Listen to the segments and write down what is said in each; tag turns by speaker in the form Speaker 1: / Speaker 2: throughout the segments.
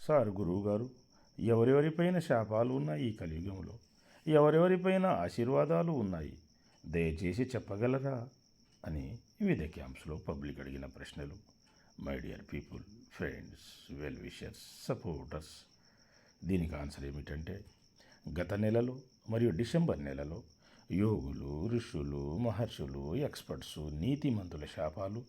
Speaker 1: Sir గురువుగారు, ఎవరెవరిపైన శాపాలు ఉన్నాయి ఈ కలియుగంలో, ఎవరెవరిపైన ఆశీర్వాదాలు ఉన్నాయి, దయచేసి చెప్పగలరా అని వివిధ క్యాంప్స్లో పబ్లిక్ అడిగిన ప్రశ్నలు. My dear people, friends, well wishers, supporters, దీనికి ఆన్సర్ ఏమిటంటే, గత నెలలో మరియు డిసెంబర్ నెలలో యోగులు, ఋషులు, మహర్షులు, ఎక్స్పర్ట్సు, నీతిమంతుల శాపాలు,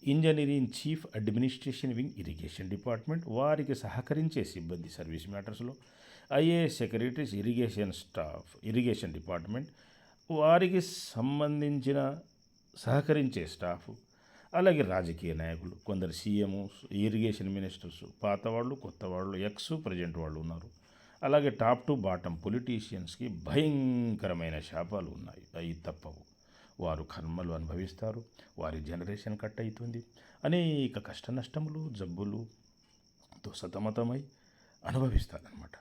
Speaker 1: engineering chief administration wing irrigation department, వారికి సహకరించే సిబ్బంది సర్వీస్ మ్యాటర్స్లో, IAS secretaries irrigation staff irrigation department, వారికి సంబంధించిన సహకరించే స్టాఫ్, అలాగే రాజకీయ నాయకులు, కొందరు సీఎంస్, ఇరిగేషన్ మినిస్టర్స్, పాత వాళ్ళు, కొత్త వాళ్ళు, ప్రజెంట్ వాళ్ళు ఉన్నారు. అలాగే టాప్ టు బాటం పొలిటీషియన్స్కి భయంకరమైన శాపాలు ఉన్నాయి. అవి తప్పవు. వారు కర్మలు అనుభవిస్తారు. వారి జనరేషన్ కట్ అవుతుంది. అనేక కష్ట నష్టములు, జబ్బులుతో సతమతమై అనుభవిస్తారనమాట.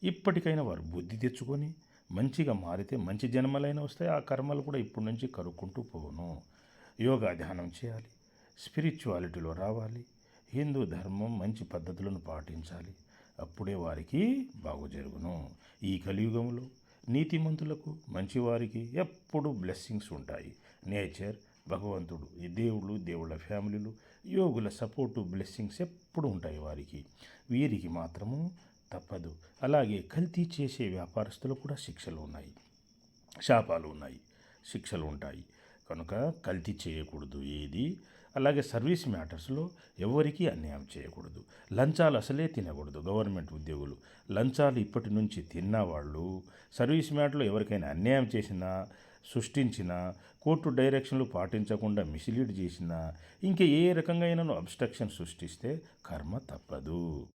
Speaker 1: ఇప్పటికైనా వారు బుద్ధి తెచ్చుకొని మంచిగా మారితే మంచి జన్మలైన వస్తాయి. ఆ కర్మలు కూడా ఇప్పటి నుంచి కరుక్కుంటూ పోను. యోగా ధ్యానం చేయాలి, స్పిరిచువాలిటీలో రావాలి, హిందూ ధర్మం మంచి పద్ధతులను పాటించాలి. అప్పుడే వారికి బాగు జరుగును. ఈ కలియుగంలో నీతిమంతులకు, మంచివారికి ఎప్పుడు బ్లెస్సింగ్స్ ఉంటాయి. నేచర్, భగవంతుడు, ఈ దేవుళ్ళు, దేవుళ్ళ ఫ్యామిలీలు, యోగుల సపోర్టు, బ్లెస్సింగ్స్ ఎప్పుడు ఉంటాయి వారికి. వీరికి మాత్రము తప్పదు. అలాగే కల్తీ చేసే వ్యాపారస్తులు కూడా శిక్షలు ఉన్నాయి, శాపాలు ఉన్నాయి, శిక్షలు ఉంటాయి. కనుక కల్తీ చేయకూడదు ఏది. అలాగే సర్వీస్ మ్యాటర్స్లో ఎవరికీ అన్యాయం చేయకూడదు. లంచాలు అసలే తినకూడదు. గవర్నమెంట్ ఉద్యోగులు లంచాలు ఇప్పటి నుంచి తిన్నవాళ్ళు సర్వీస్ మ్యాటర్లో ఎవరికైనా అన్యాయం చేసినా, సృష్టించినా, కోర్టు డైరెక్షన్లు పాటించకుండా మిస్లీడ్ చేసినా, ఇంకా ఏ రకంగా అబ్స్ట్రక్షన్ సృష్టిస్తే కర్మ తప్పదు.